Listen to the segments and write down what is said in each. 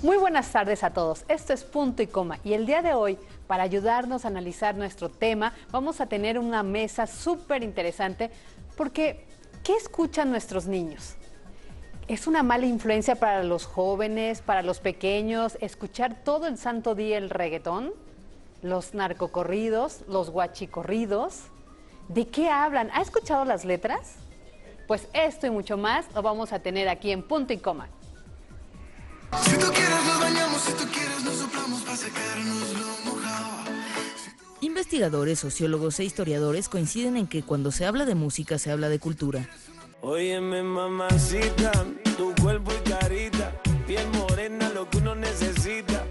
Muy buenas tardes a todos, esto es Punto y Coma y el día de hoy, para ayudarnos a analizar nuestro tema, vamos a tener una mesa súper interesante porque ¿qué escuchan nuestros niños? ¿Es una mala influencia para los jóvenes, para los pequeños, escuchar todo el santo día el reggaetón, los narcocorridos, los guachicorridos? ¿De qué hablan? ¿Ha escuchado las letras? Pues esto y mucho más lo vamos a tener aquí en Punto y Coma. Si tú quieres nos bañamos, si tú quieres nos soplamos para sacarnos lo mojado. Investigadores, sociólogos e historiadores coinciden en que cuando se habla de música se habla de cultura. Óyeme mamacita, tu cuerpo y carita, piel morena, lo que uno necesita.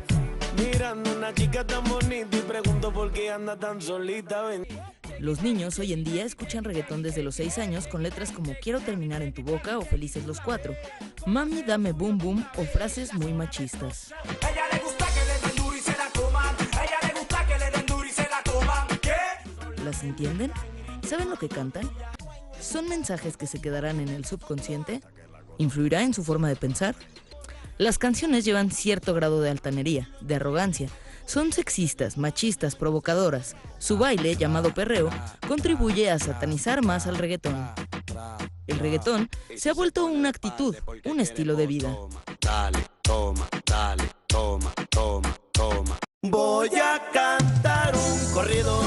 Mirando una chica tan bonita y pregunto por qué anda tan solita. Ven. Los niños hoy en día escuchan reggaetón desde los 6 años con letras como Quiero terminar en tu boca o Felices los 4, Mami dame boom boom o frases muy machistas. Ella le gusta que le den duro y se la coman. Ella le gusta que le den duro y se la coman. ¿Qué? ¿Las entienden? ¿Saben lo que cantan? ¿Son mensajes que se quedarán en el subconsciente? ¿Influirá en su forma de pensar? Las canciones llevan cierto grado de altanería, de arrogancia. Son sexistas, machistas, provocadoras. Su baile, llamado perreo, contribuye a satanizar más al reggaetón. El reggaetón se ha vuelto una actitud, un estilo de vida. Dale, toma, dale, toma, toma, toma. Voy a cantar un corrido.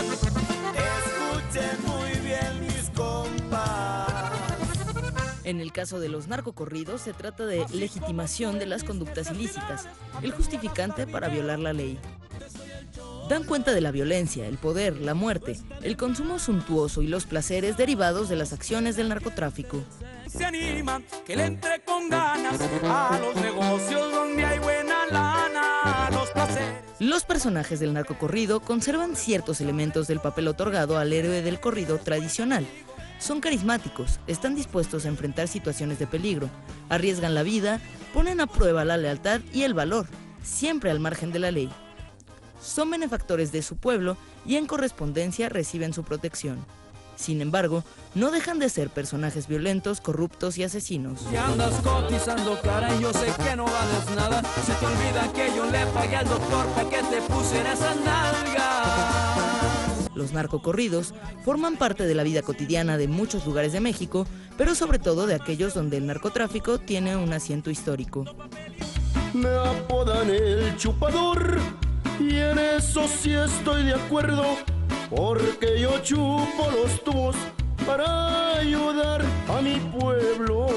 Escuchen muy bien mis compas. En el caso de los narcocorridos se trata de legitimación de las conductas ilícitas, el justificante para violar la ley. Dan cuenta de la violencia, el poder, la muerte, el consumo suntuoso y los placeres derivados de las acciones del narcotráfico. Se anima, que le entre con ganas a los negocios donde hay buena lana, los placeres. Los personajes del narcocorrido conservan ciertos elementos del papel otorgado al héroe del corrido tradicional. Son carismáticos, están dispuestos a enfrentar situaciones de peligro, arriesgan la vida, ponen a prueba la lealtad y el valor, siempre al margen de la ley. Son benefactores de su pueblo y en correspondencia reciben su protección. Sin embargo, no dejan de ser personajes violentos, corruptos y asesinos. Si andas cotizando cara y yo sé que no vales nada, se te olvida que yo le pagué al doctor para que te pusiera esa nalga. Los narcocorridos forman parte de la vida cotidiana de muchos lugares de México, pero sobre todo de aquellos donde el narcotráfico tiene un asiento histórico. Me apodan el chupador y en eso sí estoy de acuerdo, porque yo chupo los tubos para ayudar a mi pueblo.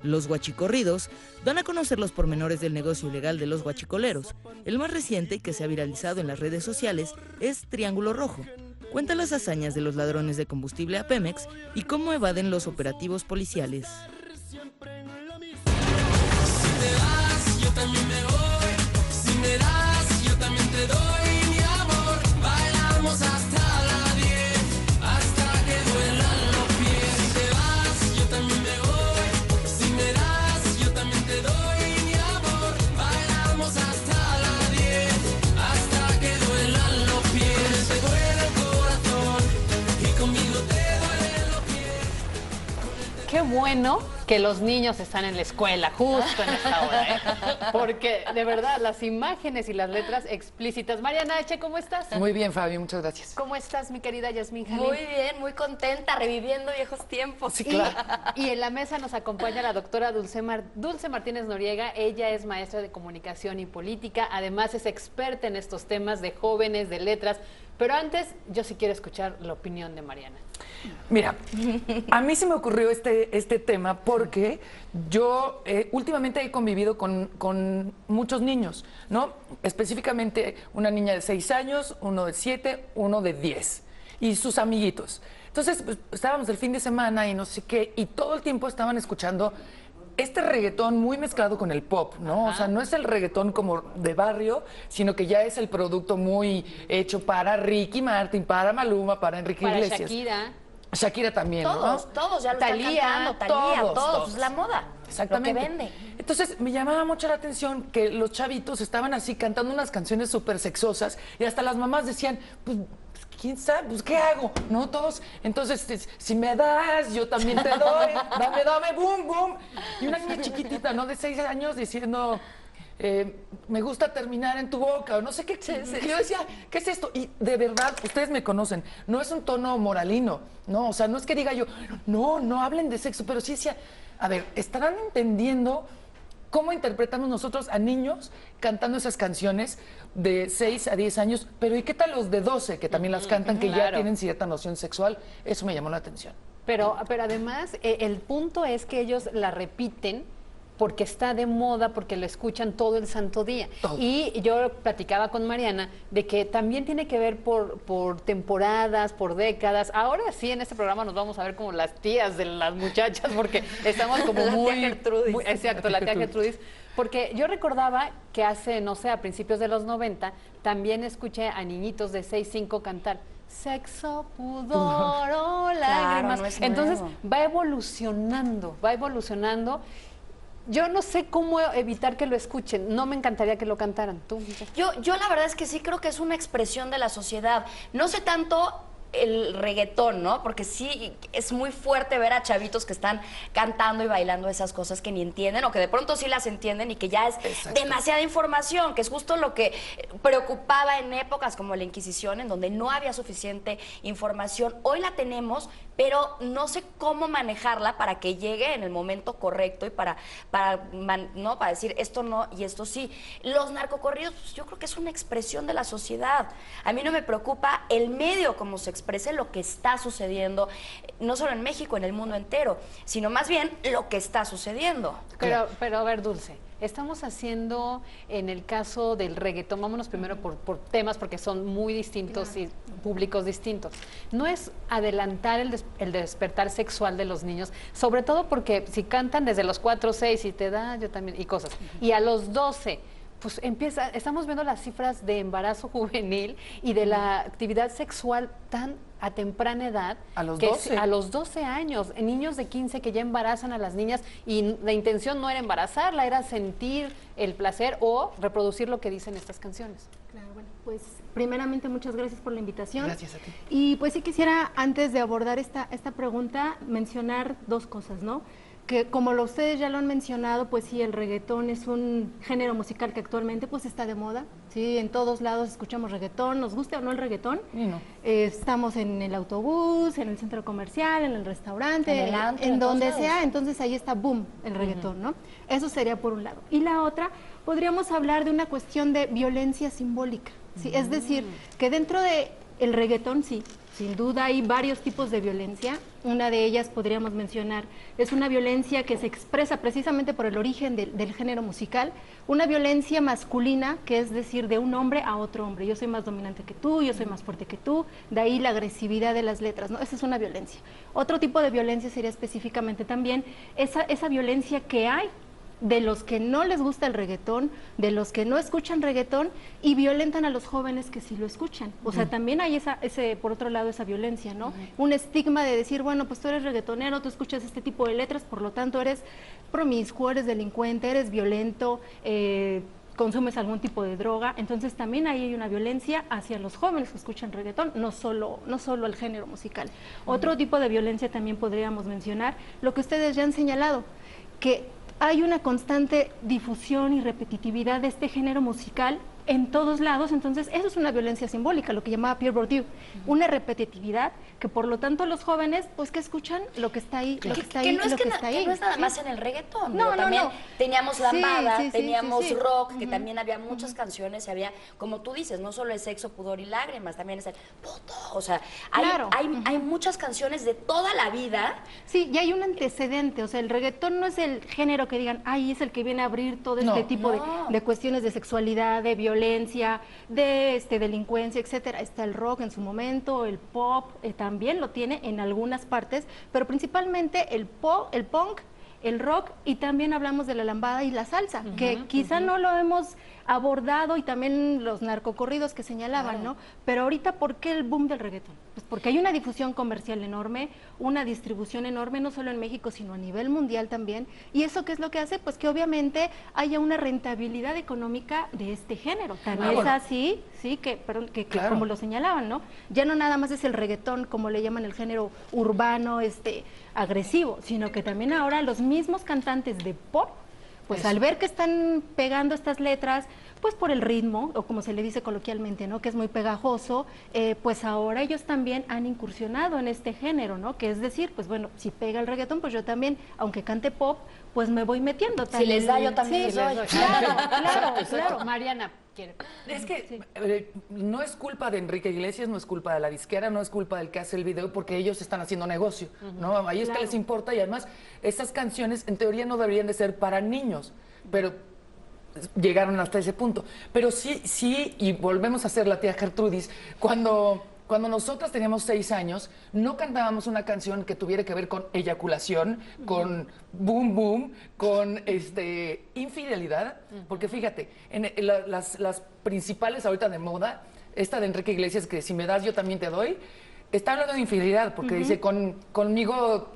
Los guachicorridos dan a conocer los pormenores del negocio ilegal de los guachicoleros. El más reciente, que se ha viralizado en las redes sociales, es Triángulo Rojo. Cuenta las hazañas de los ladrones de combustible a Pemex y cómo evaden los operativos policiales. Si te vas, yo también me voy. Si me das, yo también te doy mi amor. Bailamos hasta la 10, hasta que duelan los pies. Si te vas, yo también me voy. Si me das, yo también te doy mi amor. Bailamos hasta la 10, hasta que duelan los pies. Te duele el corazón y conmigo te duelen los pies. Qué bueno que los niños están en la escuela justo en esta hora, ¿eh? Porque de verdad las imágenes y las letras explícitas. Mariana H., ¿cómo estás? Muy bien, Fabi, muchas gracias. ¿Cómo estás, mi querida Yasmín Jalín? Muy bien, muy contenta, reviviendo viejos tiempos. Sí, claro. Y en la mesa nos acompaña la doctora Dulce Martínez Noriega. Ella es maestra de comunicación y política, además es experta en estos temas de jóvenes, de letras. Pero antes, yo sí quiero escuchar la opinión de Mariana. Mira, a mí se me ocurrió este tema porque yo últimamente he convivido con muchos niños, ¿no? Específicamente una niña de 6 años, uno de 7, uno de 10 y sus amiguitos. Entonces, pues, estábamos el fin de semana y no sé qué, y todo el tiempo estaban escuchando este reggaetón muy mezclado con el pop, ¿no? Ajá. O sea, no es el reggaetón como de barrio, sino que ya es el producto muy hecho para Ricky Martin, para Maluma, para Enrique Para Iglesias. Shakira También, Todos, ¿no? todos ya lo Thalía, están cantando, Thalía, todos, todos, todos. es la moda, Exactamente. lo que vende. Entonces me llamaba mucho la atención que los chavitos estaban así cantando unas canciones súper sexosas y hasta las mamás decían, pues pues, ¿quién sabe? Pues, ¿qué hago? ¿No? Todos, entonces, si me das, yo también te doy, dame, boom, boom. Y una niña chiquitita, ¿no? De 6 años diciendo... me gusta terminar en tu boca, o no sé qué. Y yo decía, ¿qué es esto? Y de verdad, ustedes me conocen, no es un tono moralino, ¿no? O sea, no es que diga yo, no hablen de sexo, pero sí decía, a ver, ¿estarán entendiendo cómo interpretamos nosotros a niños cantando esas canciones de 6 a 10 años? Pero ¿y qué tal los de 12 que también las cantan, que ya tienen cierta noción sexual? Eso me llamó la atención. Pero además, el punto es que ellos la repiten porque está de moda, porque lo escuchan todo el santo día. Todo. Y yo platicaba con Mariana de que también tiene que ver por temporadas, por décadas. Ahora sí, en este programa nos vamos a ver como las tías de las muchachas, porque estamos como La tía muy... Gertrudis. Exacto, la tía Gertrudis. Porque yo recordaba que hace, no sé, a principios de los 90, también escuché a niñitos de 6, 5 cantar sexo, pudor o lágrimas. no es Entonces nuevo. va evolucionando. Yo no sé cómo evitar que lo escuchen. No me encantaría que lo cantaran. ¿Tú? Yo la verdad es que sí creo que es una expresión de la sociedad. No sé tanto el reggaetón, ¿no? Porque sí es muy fuerte ver a chavitos que están cantando y bailando esas cosas que ni entienden o que de pronto sí las entienden y que ya es demasiada información, que es justo lo que preocupaba en épocas como la Inquisición, en donde no había suficiente información. Hoy la tenemos, pero no sé cómo manejarla para que llegue en el momento correcto y para decir esto no y esto sí. Los narcocorridos, pues, yo creo que es una expresión de la sociedad. A mí no me preocupa el medio como se exprese lo que está sucediendo, no solo en México, en el mundo entero, sino más bien lo que está sucediendo. Pero a ver, Dulce, estamos haciendo, en el caso del reggaetón, vámonos primero por temas porque son muy distintos y públicos distintos. No es adelantar el despertar sexual de los niños, sobre todo porque si cantan desde los 4 o 6 y te da, yo también, y cosas, y a los 12... pues estamos viendo las cifras de embarazo juvenil y de la actividad sexual tan a temprana edad. A los que 12. A los 12 años, niños de 15 que ya embarazan a las niñas y la intención no era embarazarla, era sentir el placer o reproducir lo que dicen estas canciones. Claro, bueno, pues primeramente muchas gracias por la invitación. Gracias a ti. Y pues sí quisiera, antes de abordar esta pregunta, mencionar 2 cosas, ¿no? Que como ustedes ya lo han mencionado, pues sí, el reggaetón es un género musical que actualmente pues está de moda, sí, en todos lados escuchamos reggaetón, nos guste o no el reggaetón, No. Estamos en el autobús, en el centro comercial, en el restaurante, En el antro, en en todos donde lados. sea, entonces ahí está boom el reggaetón, ¿no? Eso sería por un lado. Y la otra, podríamos hablar de una cuestión de violencia simbólica, ¿sí? Es decir, que dentro de el reggaetón, sí, sin duda hay varios tipos de violencia. Una de ellas podríamos mencionar, es una violencia que se expresa precisamente por el origen del género musical, una violencia masculina, que es decir, de un hombre a otro hombre. Yo soy más dominante que tú, yo soy más fuerte que tú, de ahí la agresividad de las letras, ¿no? Esa es una violencia. Otro tipo de violencia sería específicamente también esa violencia que hay de los que no les gusta el reggaetón, de los que no escuchan reggaetón y violentan a los jóvenes que sí lo escuchan. O sea, también hay por otro lado, esa violencia, ¿no? Un estigma de decir, bueno, pues tú eres reggaetonero, tú escuchas este tipo de letras, por lo tanto eres promiscuo, eres delincuente, eres violento, consumes algún tipo de droga. Entonces también ahí hay una violencia hacia los jóvenes que escuchan reggaetón, no solo el género musical. Otro tipo de violencia también podríamos mencionar, lo que ustedes ya han señalado, que hay una constante difusión y repetitividad de este género musical en todos lados, entonces eso es una violencia simbólica, lo que llamaba Pierre Bourdieu, una repetitividad que por lo tanto los jóvenes, pues que escuchan lo que está ahí, lo que está ahí, no es lo que que está ahí. no es nada ¿sí? más en el reggaetón. No, Digo, no, también no. teníamos Sí, lambada, sí, sí, teníamos sí. rock, que también había muchas canciones y había, como tú dices, no solo es sexo, pudor y lágrimas, también es el puto, o sea, Claro. hay muchas canciones de toda la vida. Sí, y hay un antecedente, o sea, el reggaetón no es el género que digan, ay, es el que viene a abrir todo No. este tipo No. de cuestiones de sexualidad, de violencia, de delincuencia, etcétera. Está el rock en su momento, el pop también lo tiene en algunas partes, pero principalmente el punk, el rock, y también hablamos de la lambada y la salsa, que quizá no lo hemos abordado, y también los narcocorridos que señalaban, ¿no? Pero ahorita, ¿por qué el boom del reggaetón? Pues porque hay una difusión comercial enorme, una distribución enorme, no solo en México, sino a nivel mundial también. ¿Y eso qué es lo que hace? Pues que obviamente haya una rentabilidad económica de este género. También es así, sí, que como lo señalaban, ¿no? Ya no nada más es el reggaetón, como le llaman el género urbano, agresivo, sino que también ahora los mismos cantantes de pop, pues al ver que están pegando estas letras, pues por el ritmo, o como se le dice coloquialmente, ¿no? Que es muy pegajoso, pues ahora ellos también han incursionado en este género, ¿no? Que es decir, pues bueno, si pega el reggaetón, pues yo también, aunque cante pop, pues me voy metiendo. Si les da, yo también sí, les doy. Claro. Mariana quiere. Es que no es culpa de Enrique Iglesias, no es culpa de la disquera, no es culpa del que hace el video, porque ellos están haciendo negocio, ¿no? A ellos que les importa, y además estas canciones en teoría no deberían de ser para niños, pero llegaron hasta ese punto. Pero sí, y volvemos a ser la tía Gertrudis, cuando nosotras teníamos 6 años, no cantábamos una canción que tuviera que ver con eyaculación, con boom boom, con infidelidad, porque fíjate, las principales ahorita de moda, esta de Enrique Iglesias, que si me das yo también te doy, está hablando de infidelidad, porque dice, conmigo...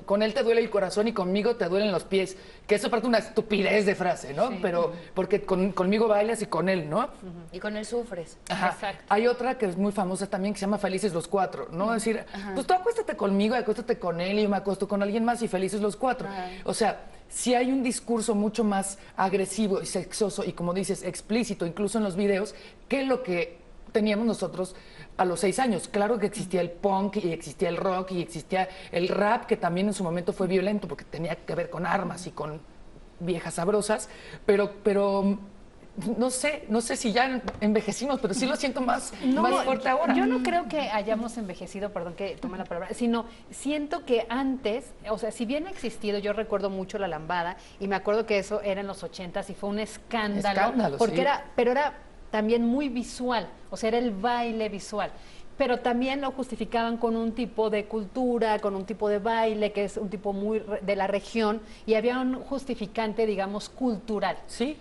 con él te duele el corazón y conmigo te duelen los pies, que eso parece una estupidez de frase, ¿no? Sí. Pero porque conmigo bailas y con él, ¿no? Y con él sufres. Ajá. Exacto. Hay otra que es muy famosa también que se llama Felices los Cuatro, ¿no? Es decir, pues tú acuéstate conmigo, acuéstate con él y yo me acuesto con alguien más y felices los cuatro. O sea, si hay un discurso mucho más agresivo y sexoso y, como dices, explícito, incluso en los videos, que lo que teníamos nosotros a los 6 años. Claro que existía el punk y existía el rock y existía el rap, que también en su momento fue violento porque tenía que ver con armas y con viejas sabrosas, pero no sé si ya envejecimos, pero sí lo siento más fuerte ahora. Yo no creo que hayamos envejecido, perdón que tome la palabra, sino siento que antes, o sea, si bien ha existido, yo recuerdo mucho la lambada y me acuerdo que eso era en los 80s y fue un escándalo porque era también muy visual, o sea, era el baile visual, pero también lo justificaban con un tipo de cultura, con un tipo de baile, que es un tipo muy de la región, y había un justificante, digamos, cultural. Sí.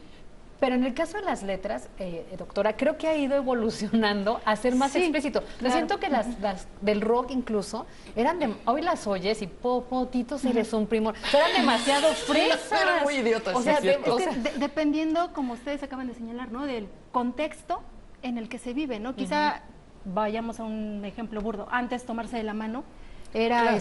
Pero en el caso de las letras, doctora, creo que ha ido evolucionando a ser más explícito. Yo siento que las del rock incluso eran hoy las oyes y Popotitos eres un primor. Eran demasiado fresas. Eran muy idiotas. O sea, dependiendo, como ustedes acaban de señalar, ¿no? Del contexto en el que se vive, ¿no? Quizá vayamos a un ejemplo burdo. Antes tomarse de la mano era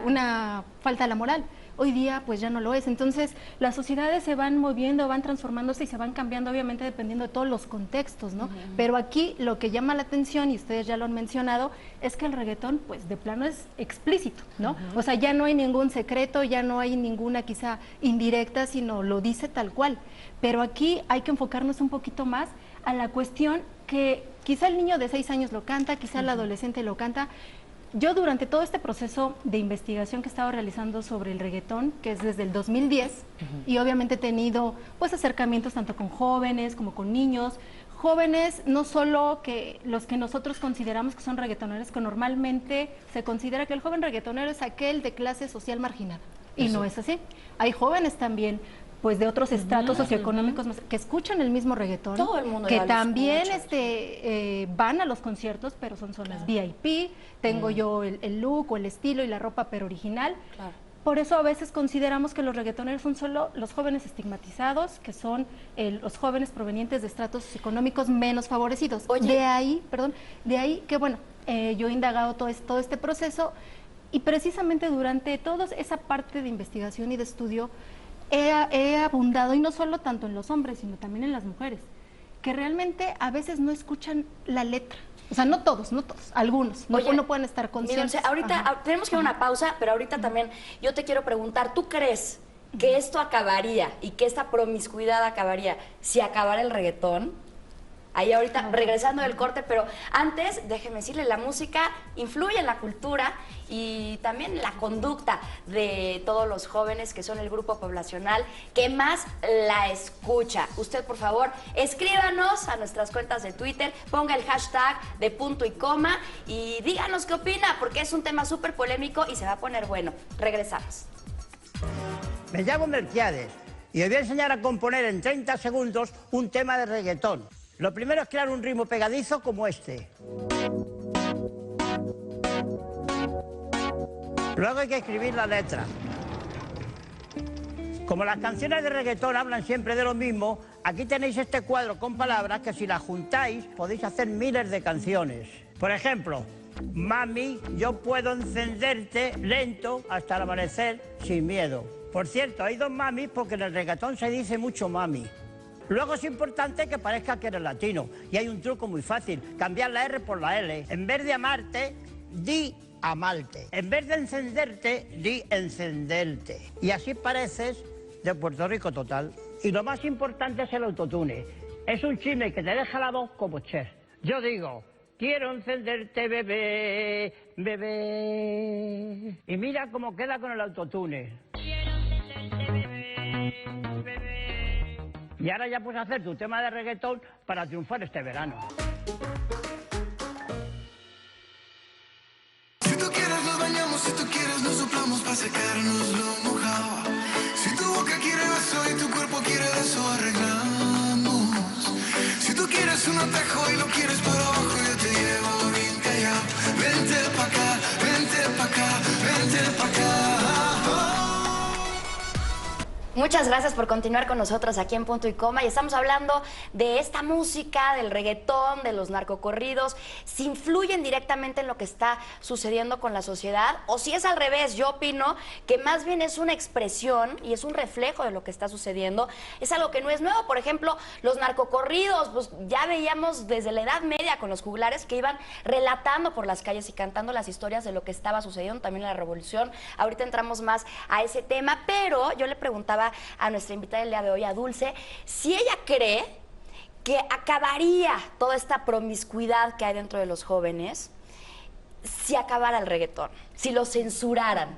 una falta a la moral. Hoy día pues ya no lo es. Entonces las sociedades se van moviendo, van transformándose y se van cambiando, obviamente dependiendo de todos los contextos, ¿no? Pero aquí lo que llama la atención, y ustedes ya lo han mencionado, es que el reggaetón pues de plano es explícito, ¿no? O sea, ya no hay ningún secreto, ya no hay ninguna quizá indirecta, sino lo dice tal cual. Pero aquí hay que enfocarnos un poquito más a la cuestión que quizá el niño de 6 años lo canta, quizá el adolescente lo canta. Yo durante todo este proceso de investigación que he estado realizando sobre el reggaetón, que es desde el 2010, y obviamente he tenido pues acercamientos tanto con jóvenes como con niños, jóvenes no solo que los que nosotros consideramos que son reggaetoneros, que normalmente se considera que el joven reggaetonero es aquel de clase social marginada, y no es así. Hay jóvenes también pues de otros estratos socioeconómicos que escuchan el mismo reggaetón, todo el mundo que también van a los conciertos, pero son zonas VIP, tengo yo el look o el estilo y la ropa pero original. Por eso a veces consideramos que los reggaetoneros son solo los jóvenes estigmatizados, que son los jóvenes provenientes de estratos socioeconómicos menos favorecidos. De ahí que bueno, yo he indagado todo este proceso, y precisamente durante toda esa parte de investigación y de estudio he abundado, y no solo tanto en los hombres, sino también en las mujeres, que realmente a veces no escuchan la letra. O sea, no todos, algunos. No pueden estar conscientes. Ahorita tenemos que ir a una pausa, pero ahorita también yo te quiero preguntar, ¿tú crees que esto acabaría y que esta promiscuidad acabaría si acabara el reggaetón? Ahí ahorita, regresando del corte, pero antes, déjeme decirle, la música influye en la cultura y también en la conducta de todos los jóvenes que son el grupo poblacional que más la escucha. Usted, por favor, escríbanos a nuestras cuentas de Twitter, ponga el hashtag de punto y coma y díganos qué opina, porque es un tema súper polémico y se va a poner bueno. Regresamos. Me llamo Melquiades y os voy a enseñar a componer en 30 segundos un tema de reggaetón. Lo primero es crear un ritmo pegadizo como este. Luego hay que escribir la letra. Como las canciones de reggaetón hablan siempre de lo mismo, aquí tenéis este cuadro con palabras que si las juntáis podéis hacer miles de canciones. Por ejemplo, mami, yo puedo encenderte lento hasta el amanecer sin miedo. Por cierto, hay dos mamis porque en el reggaetón se dice mucho mami. Luego es importante que parezca que eres latino. Y hay un truco muy fácil, cambiar la R por la L. En vez de amarte, di amarte. En vez de encenderte, di encenderte. Y así pareces de Puerto Rico total. Y lo más importante es el autotune. Es un chisme que te deja la voz como Cher. Yo digo, quiero encenderte, bebé, bebé. Y mira cómo queda con el autotune. Quiero encenderte, bebé, bebé. Y ahora ya puedes hacer tu tema de reggaetón para triunfar este verano. Si tú quieres nos bañamos, si tú quieres nos soplamos para secarnos lo mojado. Si tu boca quiere beso y tu cuerpo quiere eso, arreglamos. Si tú quieres un atajo y lo quieres para abajo, yo te llevo bien callado. Vente pa' acá, vente pa' acá, vente pa' acá. Muchas gracias por continuar con nosotros aquí en Punto y Coma. Y estamos hablando de esta música, del reggaetón, de los narcocorridos. Si influyen directamente en lo que está sucediendo con la sociedad o si es al revés. Yo opino que más bien es una expresión y es un reflejo de lo que está sucediendo. Es algo que no es nuevo. Por ejemplo, los narcocorridos, pues ya veíamos desde la Edad Media con los juglares que iban relatando por las calles y cantando las historias de lo que estaba sucediendo también en la Revolución. Ahorita entramos más a ese tema, pero yo le preguntaba a nuestra invitada del día de hoy, a Dulce, si ella cree que acabaría toda esta promiscuidad que hay dentro de los jóvenes si acabara el reggaetón, si lo censuraran.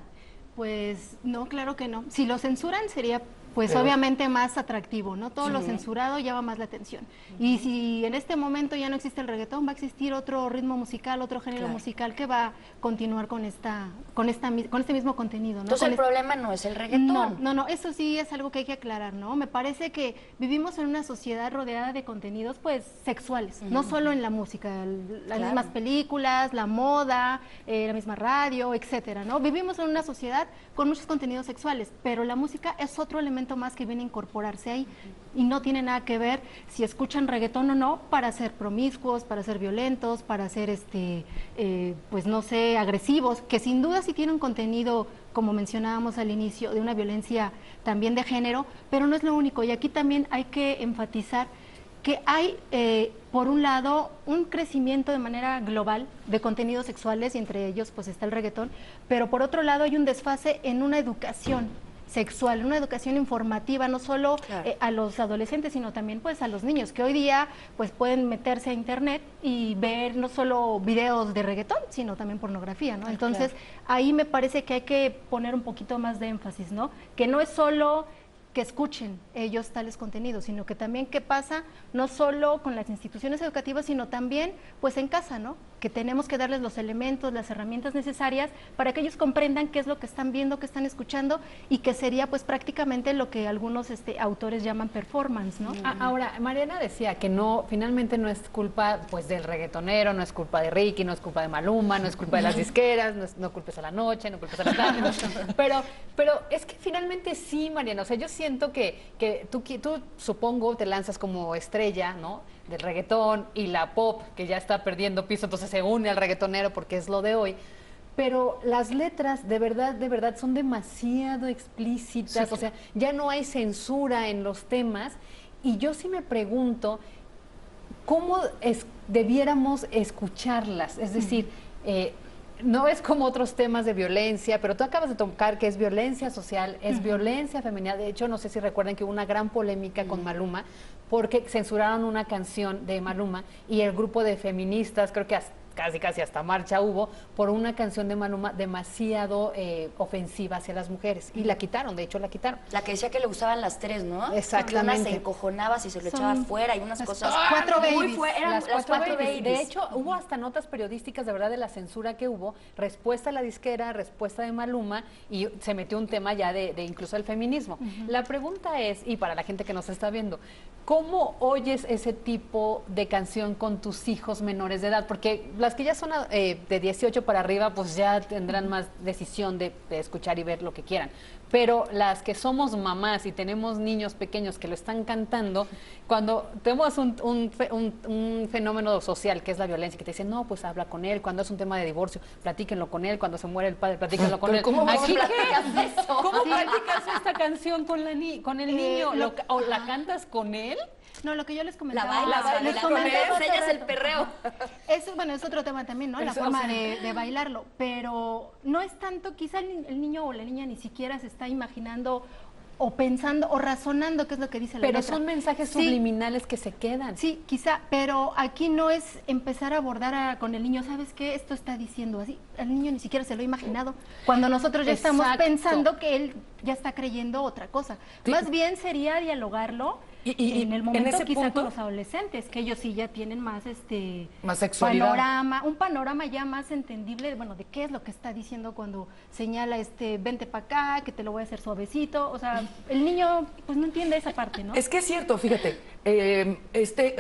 Pues no, claro que no. Si lo censuran sería pues obviamente más atractivo, ¿no? Todo lo censurado llama más la atención. Y si en este momento ya no existe el reggaetón, va a existir otro ritmo musical, otro género musical que va a continuar con este mismo contenido, ¿no? Entonces el problema no es el reggaetón. No, eso sí es algo que hay que aclarar, ¿no? Me parece que vivimos en una sociedad rodeada de contenidos pues sexuales, no solo en la música, las mismas películas, la moda, la misma radio, etcétera, ¿no? Vivimos en una sociedad con muchos contenidos sexuales, pero la música es otro elemento más que viene a incorporarse ahí y no tiene nada que ver si escuchan reggaetón o no para ser promiscuos, para ser violentos, para ser pues no sé, agresivos, que sin duda sí tiene un contenido, como mencionábamos al inicio, de una violencia también de género, pero no es lo único. Y aquí también hay que enfatizar que hay, por un lado, un crecimiento de manera global de contenidos sexuales, y entre ellos pues está el reggaetón, pero por otro lado hay un desfase en una educación sexual, una educación informativa, no solo a los adolescentes, sino también pues a los niños, que hoy día pues pueden meterse a internet y ver no solo videos de reggaetón, sino también pornografía, ¿no? Entonces, ahí me parece que hay que poner un poquito más de énfasis, ¿no? Que no es solo que escuchen ellos tales contenidos, sino que también qué pasa no solo con las instituciones educativas, sino también pues en casa, ¿no? Que tenemos que darles los elementos, las herramientas necesarias para que ellos comprendan qué es lo que están viendo, qué están escuchando, y que sería pues prácticamente lo que algunos autores llaman performance, ¿no? Ahora, Mariana decía que no, finalmente no es culpa pues del reggaetonero, no es culpa de Ricky, no es culpa de Maluma, no es culpa de las disqueras, no culpes a la noche, no culpes a la tarde, pero es que finalmente sí, Mariana, o sea, yo siento que tú supongo te lanzas como estrella, ¿no?, del reggaetón, y la pop que ya está perdiendo piso, entonces se une al reggaetonero porque es lo de hoy. Pero las letras de verdad son demasiado explícitas, o sea, ya no hay censura en los temas, y yo sí me pregunto cómo debiéramos escucharlas, es decir, no es como otros temas de violencia, pero tú acabas de tocar que es violencia social, es violencia femenina. De hecho, no sé si recuerdan que hubo una gran polémica con Maluma porque censuraron una canción de Maluma y el grupo de feministas, creo que casi hasta marcha hubo, por una canción de Maluma demasiado ofensiva hacia las mujeres. Y la quitaron, de hecho la quitaron. La que decía que le gustaban las tres, ¿no? Exactamente. Porque una se encojonaba si se lo echaba afuera y unas cosas. cuatro muy babies. eran Las cuatro babies. De babies. hecho, hubo hasta notas periodísticas de verdad de la censura que hubo, respuesta a la disquera, respuesta de Maluma, y se metió un tema ya de incluso el feminismo. La pregunta es, y para la gente que nos está viendo, ¿cómo oyes ese tipo de canción con tus hijos menores de edad? Porque las que ya son de 18 para arriba, pues ya tendrán más decisión de escuchar y ver lo que quieran. Pero las que somos mamás y tenemos niños pequeños que lo están cantando, cuando tenemos un fenómeno social que es la violencia, que te dicen, no, pues habla con él, cuando es un tema de divorcio, platíquenlo con él, cuando se muere el padre, platíquenlo con él. ¿Cómo Aquí, platicas eso? ¿Cómo platicas esta canción con el niño? ¿O la cantas con él? No, lo que yo les La comentaba. bailas, les le comentaba enseñas hace el rato. perreo. Eso, bueno, es otro tema también, ¿no? La Eso, forma sí. de bailarlo. Pero no es tanto, quizá el niño o la niña ni siquiera se está imaginando o pensando o razonando qué es lo que dice la Pero letra. son mensajes Sí, subliminales que se quedan. Sí, quizá, pero aquí no es empezar a abordar con el niño, ¿sabes qué? Esto está diciendo así. El niño ni siquiera se lo ha imaginado. Cuando nosotros ya estamos Exacto. pensando que él ya está creyendo otra cosa. Sí. Más bien sería dialogarlo Y en el momento ese quizá punto, con los adolescentes, que ellos sí ya tienen más más sexualidad. un panorama ya más entendible, bueno, de qué es lo que está diciendo cuando señala vente para acá, que te lo voy a hacer suavecito. O sea, el niño pues no entiende esa parte, ¿no? Es que es cierto, fíjate,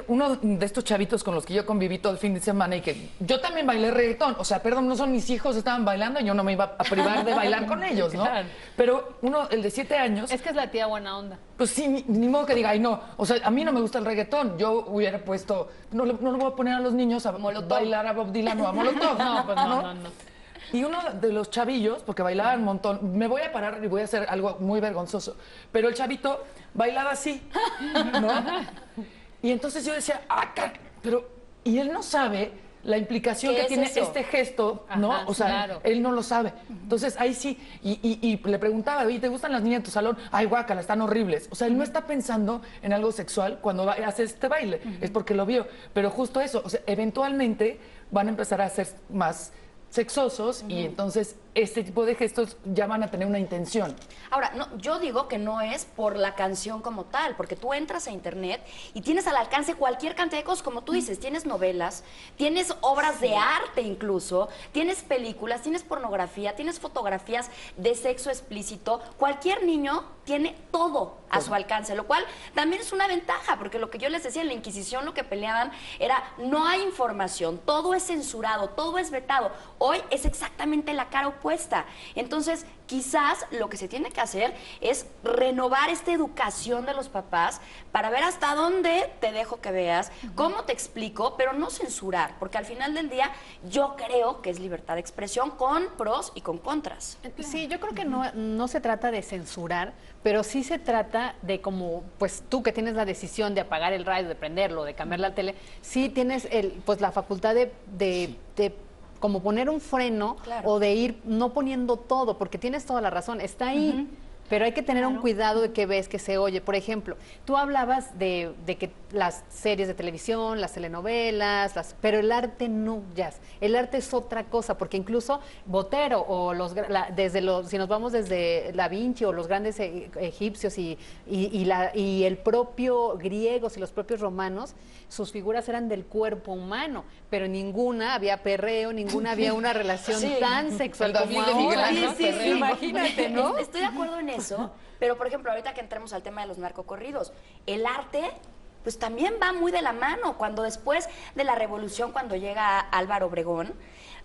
uno de estos chavitos con los que yo conviví todo el fin de semana y que yo también bailé reggaetón, o sea, perdón, no son mis hijos, estaban bailando y yo no me iba a privar de bailar con ellos, ¿no? Claro. Pero el de 7 años, Es que es la tía buena onda. pues sí, ni modo que diga, ay no, o sea, a mí no me gusta el reggaetón, yo hubiera puesto, no le voy a poner a los niños a bailar a Bob Dylan o a Molotov, No, pues no. Y uno de los chavillos, porque bailaban un montón, me voy a parar y voy a hacer algo muy vergonzoso, pero el chavito bailaba así, ¿no? Y entonces yo decía, y él no sabe la implicación ¿Qué que es tiene eso? este gesto, ¿no? Ajá, O sea, claro. él no lo sabe. Entonces ahí sí, y le preguntaba, oye, ¿te gustan las niñas en tu salón? Ay, guácala, están horribles. O sea, él no está pensando en algo sexual cuando hace este baile, es porque lo vio. Pero justo eso, o sea, eventualmente van a empezar a ser más sexosos y entonces este tipo de gestos ya van a tener una intención. Ahora, no, yo digo que no es por la canción como tal, porque tú entras a internet y tienes al alcance cualquier cantidad de cosas, como tú dices, tienes novelas, tienes obras de arte incluso, tienes películas, tienes pornografía, tienes fotografías de sexo explícito. Cualquier niño tiene todo a su alcance, lo cual también es una ventaja, porque lo que yo les decía en la Inquisición, lo que peleaban era, no hay información, todo es censurado, todo es vetado. Hoy es exactamente la cara opuesta. Entonces, quizás lo que se tiene que hacer es renovar esta educación de los papás para ver hasta dónde te dejo que veas, cómo te explico, pero no censurar, porque al final del día yo creo que es libertad de expresión con pros y con contras. Sí, yo creo que no se trata de censurar, pero sí se trata de como, pues tú que tienes la decisión de apagar el radio, de prenderlo, de cambiar la tele, sí tienes pues la facultad de como poner un freno, Claro. o de ir no poniendo todo, porque tienes toda la razón, está ahí. Pero hay que tener un cuidado de qué ves, que se oye. Por ejemplo, tú hablabas de que las series de televisión, las telenovelas, pero el arte no, Jazz. El arte es otra cosa, porque incluso Botero o si nos vamos desde Da Vinci o los grandes egipcios y el propio griegos y los propios romanos, sus figuras eran del cuerpo humano, pero en ninguna había perreo, ninguna había una relación Sí. tan sexual El David como de Miguel ahora. Ángel, Sí, sí, perreo. imagínate, ¿no? Estoy de acuerdo en eso, pero por ejemplo, ahorita que entremos al tema de los narcocorridos, el arte pues también va muy de la mano. Cuando después de la revolución, cuando llega Álvaro Obregón,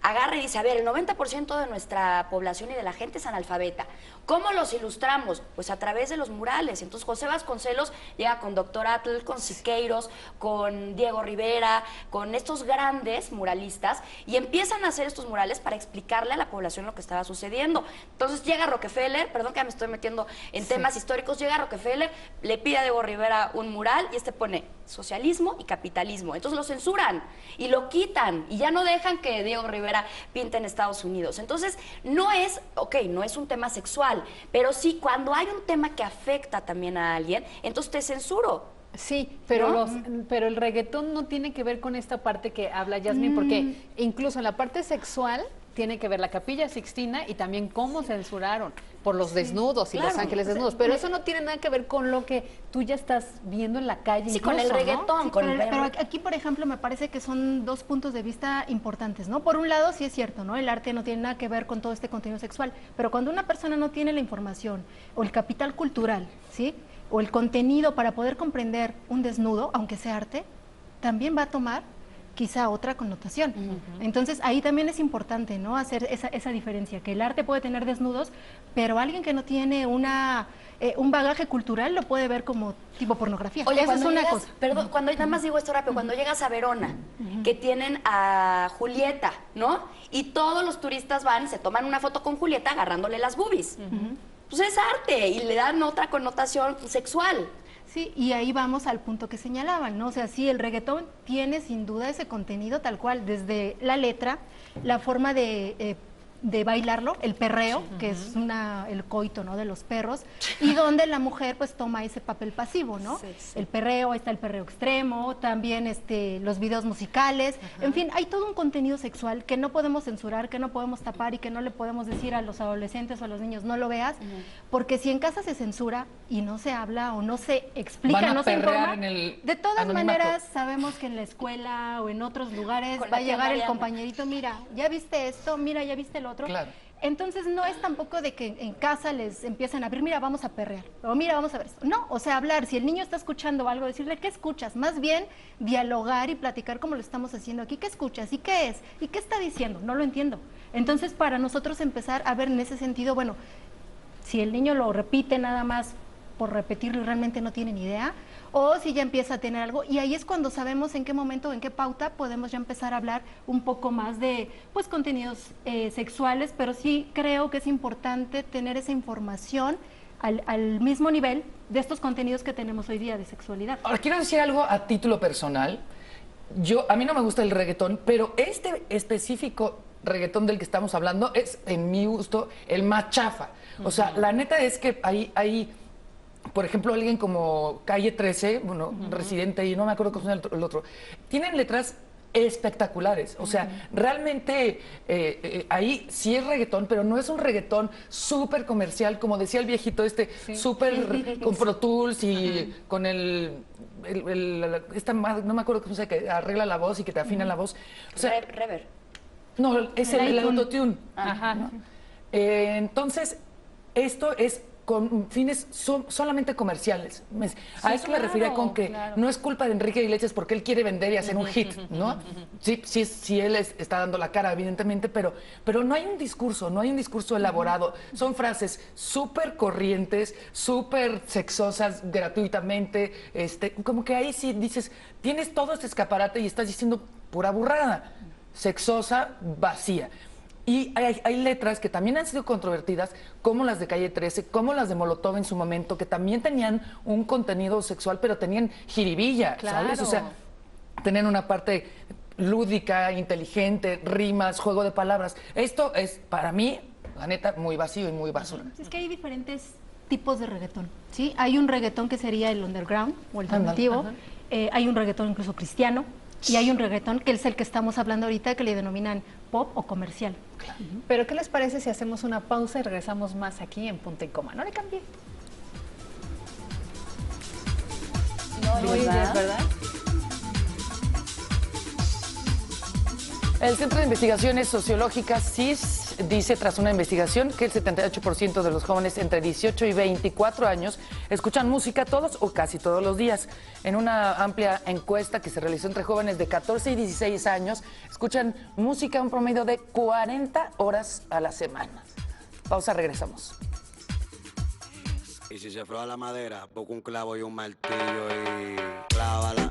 agarra y dice, a ver, el 90% de nuestra población y de la gente es analfabeta. ¿Cómo los ilustramos? Pues a través de los murales. Entonces José Vasconcelos llega con Dr. Atl, con Siqueiros, con Diego Rivera, con estos grandes muralistas, y empiezan a hacer estos murales para explicarle a la población lo que estaba sucediendo. Entonces llega Rockefeller, perdón que ya me estoy metiendo en temas históricos, llega Rockefeller, le pide a Diego Rivera un mural y pone socialismo y capitalismo. Entonces lo censuran y lo quitan y ya no dejan que Diego Rivera pinte en Estados Unidos. Entonces no es un tema sexual, pero sí cuando hay un tema que afecta también a alguien, entonces te censuro. Sí, pero, ¿no? pero el reggaetón no tiene que ver con esta parte que habla Yasmín, porque incluso en la parte sexual tiene que ver la Capilla Sixtina y también cómo censuraron por los desnudos y los ángeles desnudos. Pero eso no tiene nada que ver con lo que tú ya estás viendo en la calle. Sí, con el incluso, ¿no? reggaetón, Sí, con pero aquí, por ejemplo, me parece que son dos puntos de vista importantes, ¿no? Por un lado, sí es cierto, ¿no? El arte no tiene nada que ver con todo este contenido sexual, pero cuando una persona no tiene la información o el capital cultural, ¿sí? O el contenido para poder comprender un desnudo, aunque sea arte, también va a tomar quizá otra connotación. Entonces ahí también es importante, ¿no? Hacer esa diferencia, que el arte puede tener desnudos, pero alguien que no tiene un bagaje cultural lo puede ver como tipo pornografía. Oye, Eso es cuando una llegas, cosa. perdón, cuando nada más digo esto rápido, cuando llegas a Verona, que tienen a Julieta, ¿no? Y todos los turistas van, se toman una foto con Julieta agarrándole las boobies. Pues es arte y le dan otra connotación sexual. Sí, y ahí vamos al punto que señalaban, ¿no? O sea, sí, el reggaetón tiene sin duda ese contenido tal cual, desde la letra, la forma de bailarlo, el perreo, que es el coito, ¿no? De los perros, y donde la mujer pues toma ese papel pasivo, ¿no? Sí, sí. El perreo, ahí está el perreo extremo, también los videos musicales, en fin, hay todo un contenido sexual que no podemos censurar, que no podemos tapar y que no le podemos decir a los adolescentes o a los niños, no lo veas, porque si en casa se censura y no se habla o no se explica, Van a no se perrear informa, en el de todas anonimato. maneras sabemos que en la escuela o en otros lugares Con va a la tía llegar el Mariana. compañerito, mira, ya viste esto, mira, ya viste lo otro. Claro. Entonces no es tampoco de que en casa les empiecen a abrir, mira, vamos a perrear, o mira, vamos a ver esto. No, o sea, hablar, si el niño está escuchando algo, decirle, ¿qué escuchas? Más bien dialogar y platicar como lo estamos haciendo aquí. ¿Qué escuchas? ¿Y qué es? ¿Y qué está diciendo? No lo entiendo. Entonces, para nosotros empezar a ver en ese sentido, bueno, si el niño lo repite nada más por repetirlo y realmente no tiene ni idea, o si ya empieza a tener algo, y ahí es cuando sabemos en qué momento, en qué pauta podemos ya empezar a hablar un poco más de pues contenidos sexuales, pero sí creo que es importante tener esa información al mismo nivel de estos contenidos que tenemos hoy día de sexualidad. Ahora, quiero decir algo a título personal. A mí no me gusta el reggaetón, pero este específico reggaetón del que estamos hablando es, en mi gusto, el más chafa. O sea, la neta es que hay por ejemplo, alguien como Calle 13, bueno, Residente, y no me acuerdo cómo se llama el otro, tienen letras espectaculares. O sea, realmente ahí sí es reggaetón, pero no es un reggaetón súper comercial, como decía el viejito súper con Pro Tools y con no me acuerdo cómo se llama, que arregla la voz y que te afina la voz. O sea, Rever. no, es el iTunes. autotune. ¿No? Entonces, esto es con fines solamente comerciales. A eso me refería con que no es culpa de Enrique Iglesias porque él quiere vender y hacer un hit, ¿no? Sí, él está dando la cara, evidentemente, pero no hay un discurso elaborado. Son frases súper corrientes, súper sexosas gratuitamente, como que ahí sí dices, tienes todo este escaparate y estás diciendo pura burrada, sexosa, vacía. Y hay letras que también han sido controvertidas, como las de Calle 13, como las de Molotov en su momento, que también tenían un contenido sexual, pero tenían jiribilla, ¿sabes? O sea, tenían una parte lúdica, inteligente, rimas, juego de palabras. Esto es, para mí, la neta, muy vacío y muy basura. Es que hay diferentes tipos de reggaetón, ¿sí? Hay un reggaetón que sería el underground o alternativo, hay un reggaetón incluso cristiano, y hay un reggaetón que es el que estamos hablando ahorita, que le denominan pop o comercial. Pero ¿qué les parece si hacemos una pausa y regresamos más aquí en Punto y Coma? No le cambié. No, ¿verdad? El Centro de Investigaciones Sociológicas, CIS, dice tras una investigación que el 78% de los jóvenes entre 18 y 24 años escuchan música todos o casi todos los días. En una amplia encuesta que se realizó entre jóvenes de 14 y 16 años, escuchan música un promedio de 40 horas a la semana. Pausa, regresamos. Y si se froga la madera, busca un clavo y un martillo y clávala,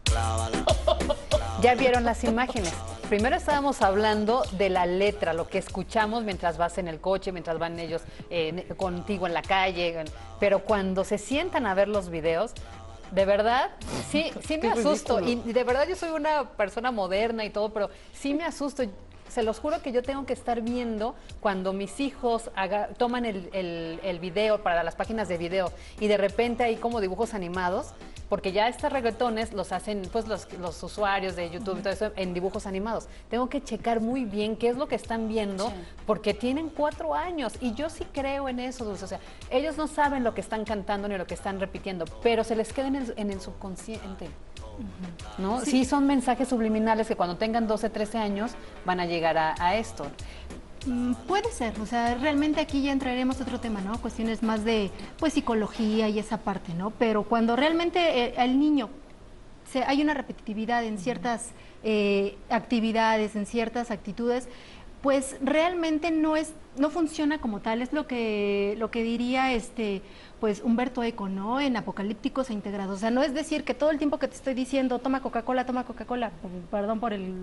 clávala. Ya vieron las imágenes. Primero estábamos hablando de la letra, lo que escuchamos mientras vas en el coche, mientras van ellos contigo en la calle, pero cuando se sientan a ver los videos, de verdad, sí me asusto. Y de verdad yo soy una persona moderna y todo, pero sí me asusto. Se los juro que yo tengo que estar viendo cuando mis hijos toman el video para las páginas de video y de repente hay como dibujos animados. porque ya estos reggaetones los hacen pues los usuarios de YouTube y todo eso en dibujos animados. Tengo que checar muy bien qué es lo que están viendo, porque tienen 4 años y yo sí creo en eso, Dulce. O sea, ellos no saben lo que están cantando ni lo que están repitiendo, pero se les queda en el subconsciente. ¿No? Sí, son mensajes subliminales que cuando tengan 12, 13 años van a llegar a esto. Puede ser, o sea, realmente aquí ya entraremos a otro tema, ¿no? Cuestiones más de, pues, psicología y esa parte, ¿no? Pero cuando realmente el niño, hay una repetitividad en ciertas actividades, en ciertas actitudes, pues realmente no funciona como tal, es lo que diría pues Humberto Eco, ¿no? En Apocalípticos e Integrados. O sea, no es decir que todo el tiempo que te estoy diciendo toma Coca-Cola, perdón por el...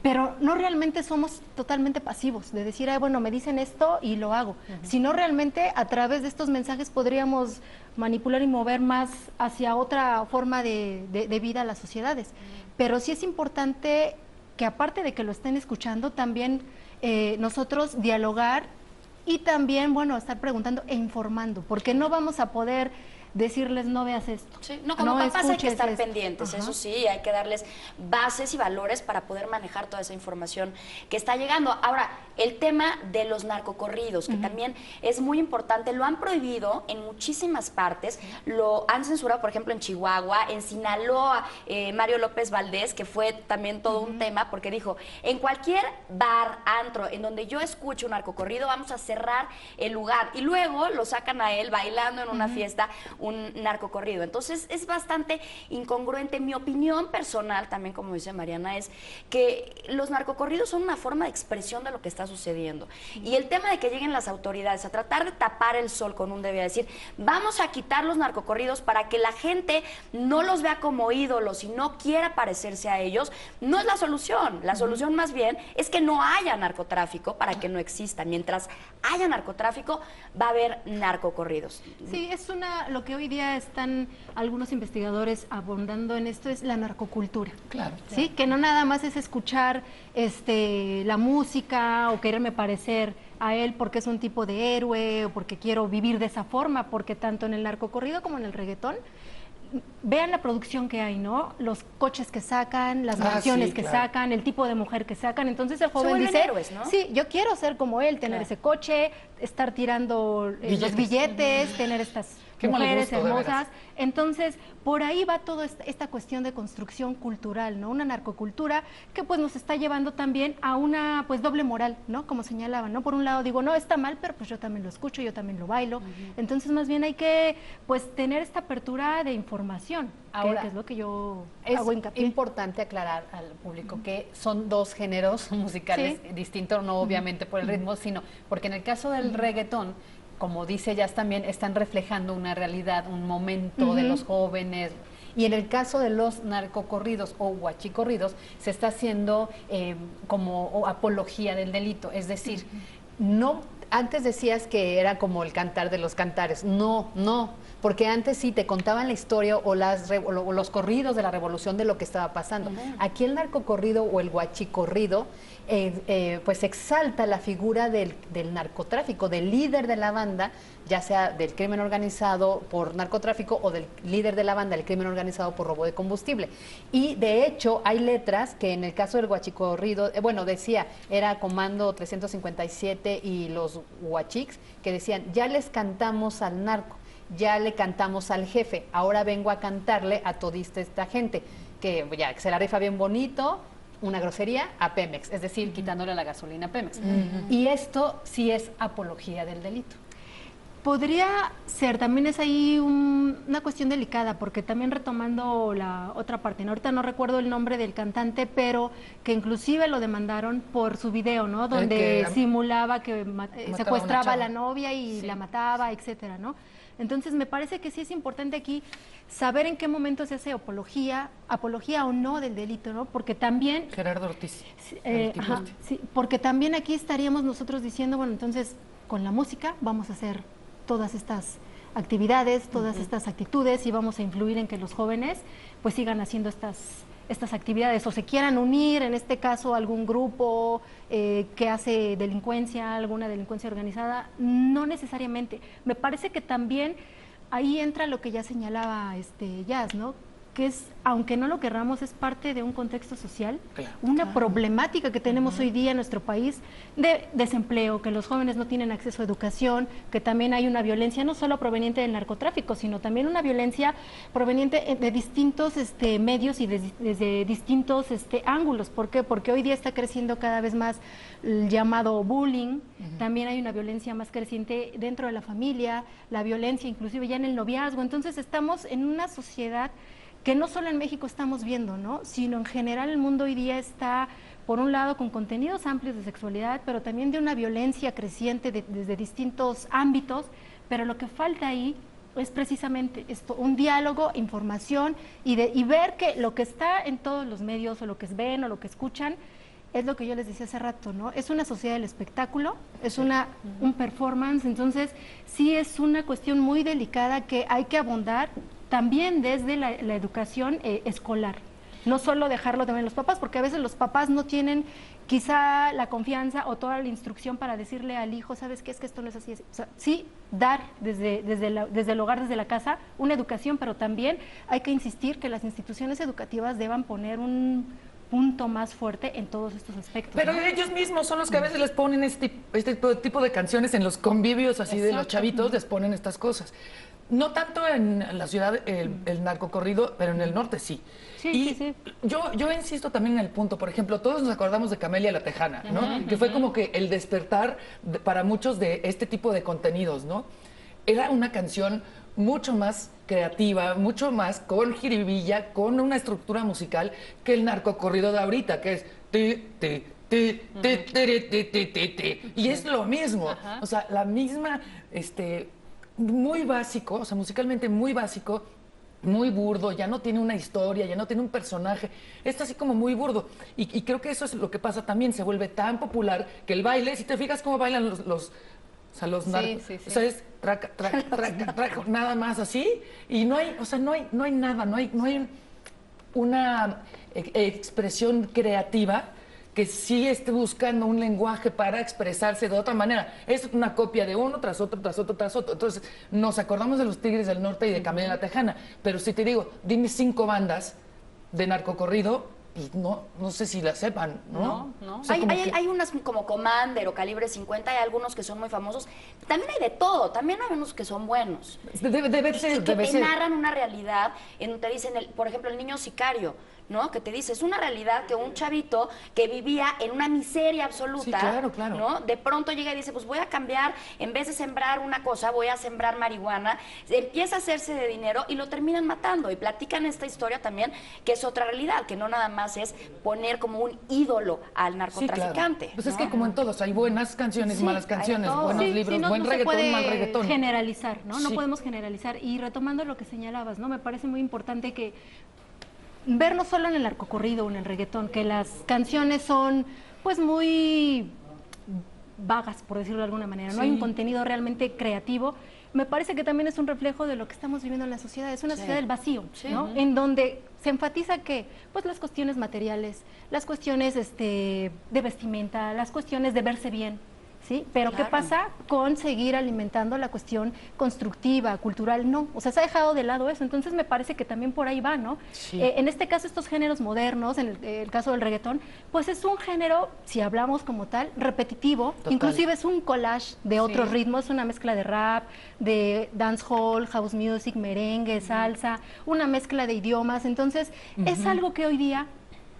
Pero no realmente somos totalmente pasivos, de decir, bueno, me dicen esto y lo hago, sino realmente a través de estos mensajes podríamos manipular y mover más hacia otra forma de vida a las sociedades. Pero sí es importante que aparte de que lo estén escuchando, también nosotros dialogar y también, bueno, estar preguntando e informando, porque no vamos a poder decirles no veas esto. Sí, no, como papás hay que estar esto. pendientes, eso sí, hay que darles bases y valores para poder manejar toda esa información que está llegando. Ahora, el tema de los narcocorridos, que también es muy importante, lo han prohibido en muchísimas partes, lo han censurado, por ejemplo, en Chihuahua, en Sinaloa, Mario López Valdés, que fue también todo un tema, porque dijo, en cualquier bar, antro, en donde yo escucho un narcocorrido, vamos a cerrar el lugar. Y luego lo sacan a él bailando en una fiesta, un narcocorrido. Entonces es bastante incongruente. Mi opinión personal, también como dice Mariana, es que los narcocorridos son una forma de expresión de lo que está sucediendo. Y el tema de que lleguen las autoridades a tratar de tapar el sol con un dedo, decir, vamos a quitar los narcocorridos para que la gente no los vea como ídolos y no quiera parecerse a ellos, no es la solución. La solución más bien es que no haya narcotráfico para que no exista. Mientras haya narcotráfico, va a haber narcocorridos. Sí, es lo que hoy día están algunos investigadores abordando en esto es la narcocultura. Claro. Sí, que no nada más es escuchar la música o quererme parecer a él porque es un tipo de héroe o porque quiero vivir de esa forma, porque tanto en el narcocorrido como en el reggaetón, vean la producción que hay, ¿no? Los coches que sacan, las mansiones que sacan, el tipo de mujer que sacan. Entonces el joven dice, héroes, ¿no? Sí, yo quiero ser como él, tener ese coche, estar tirando los billetes, tener estas mujeres hermosas. Entonces, por ahí va toda esta cuestión de construcción cultural, ¿no? Una narcocultura que pues nos está llevando también a una pues doble moral, ¿no? Como señalaban, ¿no? Por un lado digo, no, está mal, pero pues yo también lo escucho, yo también lo bailo. Entonces, más bien hay que pues tener esta apertura de información. Ahora, que es lo que yo hago hincapié. Es importante aclarar al público que son dos géneros musicales distintos, no obviamente por el ritmo, sino porque en el caso del reggaetón, como dice ellas también, están reflejando una realidad, un momento de los jóvenes. Y en el caso de los narcocorridos o huachicorridos, se está haciendo como apología del delito. Es decir, no, antes decías que era como el cantar de los cantares. No, porque antes sí te contaban la historia o los corridos de la revolución de lo que estaba pasando. Aquí el narcocorrido o el huachicorrido pues exalta la figura del narcotráfico, del líder de la banda, ya sea del crimen organizado por narcotráfico o del líder de la banda del crimen organizado por robo de combustible. Y de hecho hay letras que en el caso del huachicorrido, decía, era Comando 357 y los huachics, que decían, ya les cantamos al narco, ya le cantamos al jefe, ahora vengo a cantarle a todista esta gente, que ya se la rifa bien bonito, una grosería a Pemex, es decir, quitándole la gasolina a Pemex. Y esto sí es apología del delito. Podría ser, también es ahí una cuestión delicada, porque también retomando la otra parte, ¿no? Ahorita no recuerdo el nombre del cantante, pero que inclusive lo demandaron por su video, ¿no? Donde simulaba que secuestraba a la novia y la mataba, etcétera, ¿no? Entonces me parece que sí es importante aquí saber en qué momento se hace apología o no del delito, ¿no? Porque también... Gerardo Ortiz. Porque también aquí estaríamos nosotros diciendo, bueno, entonces con la música vamos a hacer todas estas actividades, todas estas actitudes y vamos a influir en que los jóvenes pues sigan haciendo estas actividades o se quieran unir, en este caso algún grupo que hace delincuencia, alguna delincuencia organizada, no necesariamente. Me parece que también ahí entra lo que ya señalaba Jazz, ¿no? Que es, aunque no lo querramos, es parte de un contexto social, una problemática que tenemos hoy día en nuestro país de desempleo, que los jóvenes no tienen acceso a educación, que también hay una violencia no solo proveniente del narcotráfico, sino también una violencia proveniente de distintos medios y desde distintos ángulos. ¿Por qué? Porque hoy día está creciendo cada vez más el llamado bullying, también hay una violencia más creciente dentro de la familia, la violencia inclusive ya en el noviazgo. Entonces estamos en una sociedad que no solo en México estamos viendo, ¿no? Sino en general el mundo hoy día está, por un lado, con contenidos amplios de sexualidad, pero también de una violencia creciente desde distintos ámbitos, pero lo que falta ahí es precisamente esto, un diálogo, información y ver que lo que está en todos los medios o lo que ven o lo que escuchan es lo que yo les decía hace rato, ¿no? Es una sociedad del espectáculo, es un performance, entonces sí es una cuestión muy delicada que hay que abordar también desde la educación escolar. No solo dejarlo también los papás, porque a veces los papás no tienen quizá la confianza o toda la instrucción para decirle al hijo, ¿sabes qué? Es que esto no es así. O sea, sí, dar desde el hogar, desde la casa, una educación, pero también hay que insistir que las instituciones educativas deban poner un punto más fuerte en todos estos aspectos. Pero ¿no? ellos mismos son los que a veces les ponen este tipo de canciones en los convivios así de los chavitos, les ponen estas cosas. No tanto en la ciudad el narcocorrido, pero en el norte sí. Sí. Yo insisto también en el punto, por ejemplo, todos nos acordamos de Camelia la Tejana, ¿no? Que fue como que el despertar para muchos de este tipo de contenidos, ¿no? Era una canción mucho más creativa, mucho más con jiribilla, con una estructura musical que el narcocorrido de ahorita, que es y es lo mismo, o sea, la misma, muy básico, o sea, musicalmente muy básico, muy burdo, ya no tiene una historia, ya no tiene un personaje, está así como muy burdo. Y creo que eso es lo que pasa también, se vuelve tan popular que el baile, si te fijas cómo bailan los narcos, o sea, es traca, nada más así, y no hay, o sea, no hay nada, no hay una expresión creativa que sí esté buscando un lenguaje para expresarse de otra manera. Es una copia de uno tras otro, tras otro, tras otro. Entonces, nos acordamos de los Tigres del Norte y de Camelia la Tejana, pero si te digo, dime 5 bandas de narcocorrido, pues no sé si la sepan, ¿no? O sea, hay unas como Commander o Calibre 50, hay algunos que son muy famosos. También hay de todo, también hay unos que son buenos. Debe ser. Narran una realidad en donde te dicen, por ejemplo, el niño sicario, ¿no? Que te dice, es una realidad que un chavito que vivía en una miseria absoluta, claro. ¿no? De pronto llega y dice, pues voy a cambiar, en vez de sembrar una cosa, voy a sembrar marihuana, empieza a hacerse de dinero y lo terminan matando. Y platican esta historia también, que es otra realidad, que no nada más es poner como un ídolo al narcotraficante. Claro. Pues es que como en todos, hay buenas canciones, malas canciones, buenos libros, no, buen no reggaetón, se puede mal reggaetón. generalizar, ¿no? No podemos generalizar. Y retomando lo que señalabas, ¿no? Me parece muy importante que ver no solo en el narcocorrido o en el reggaetón, que las canciones son pues muy vagas, por decirlo de alguna manera, no hay un contenido realmente creativo. Me parece que también es un reflejo de lo que estamos viviendo en la sociedad, es una sociedad del vacío, ¿no? En donde se enfatiza que pues las cuestiones materiales, las cuestiones de vestimenta, las cuestiones de verse bien, ¿sí? Pero ¿qué pasa con seguir alimentando la cuestión constructiva, cultural? No, o sea, se ha dejado de lado eso, entonces me parece que también por ahí va, ¿no? En este caso, estos géneros modernos, en el caso del reggaetón, pues es un género, si hablamos como tal, repetitivo, inclusive es un collage de otros ritmos, una mezcla de rap, de dancehall, house music, merengue, salsa, una mezcla de idiomas, entonces es algo que hoy día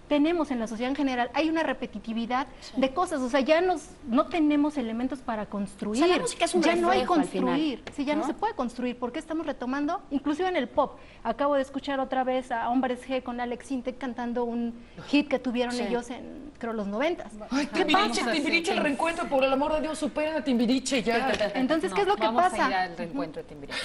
tenemos en la sociedad en general, hay una repetitividad de cosas, o sea, ya no tenemos elementos para construir, o sea, la música es un ya no hay reflejo al construir, final, sí, ya no se puede construir, porque estamos retomando, inclusive en el pop, acabo de escuchar otra vez a Hombres G con Alex Intec cantando un hit que tuvieron ellos en, creo, los 90s. Ay, Timbiriche, el reencuentro, por el amor de Dios, superen a Timbiriche ya. Entonces, ¿qué es lo que vamos pasa? A ir al reencuentro de Timbiriche.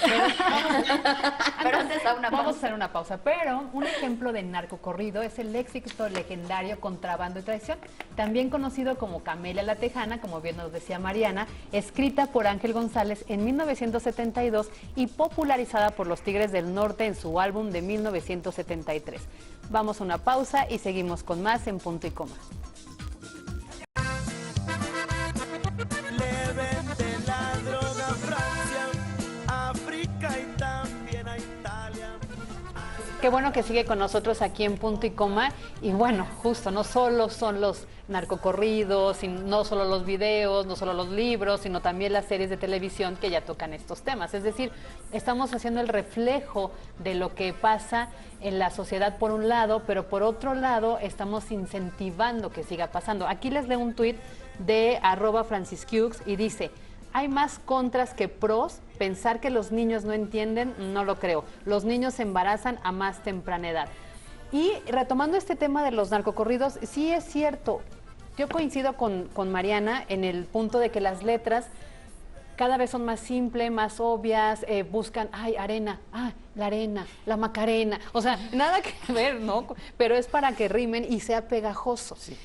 Pero antes a una pausa. Vamos a hacer una pausa, pero un ejemplo de narcocorrido es el éxito legendario Contrabando y Traición, también conocido como Camelia la Tejana, como bien nos decía Mariana, escrita por Ángel González en 1972 y popularizada por los Tigres del Norte en su álbum de 1973. Vamos a una pausa y seguimos con más en Punto y Coma. Le vende la droga a Francia, África y tal. Qué bueno que sigue con nosotros aquí en Punto y Coma. Y bueno, justo, no solo son los narcocorridos, no solo los videos, no solo los libros, sino también las series de televisión que ya tocan estos temas. Es decir, estamos haciendo el reflejo de lo que pasa en la sociedad por un lado, pero por otro lado estamos incentivando que siga pasando. Aquí les leo un tuit de @franciscux y dice: hay más contras que pros. Pensar que los niños no entienden, no lo creo. Los niños se embarazan a más temprana edad. Y retomando este tema de los narcocorridos, sí es cierto. Yo coincido con Mariana en el punto de que las letras cada vez son más simples, más obvias, buscan, ay, arena, la arena, la Macarena. O sea, nada que ver, ¿no? Pero es para que rimen y sea pegajoso. Sí.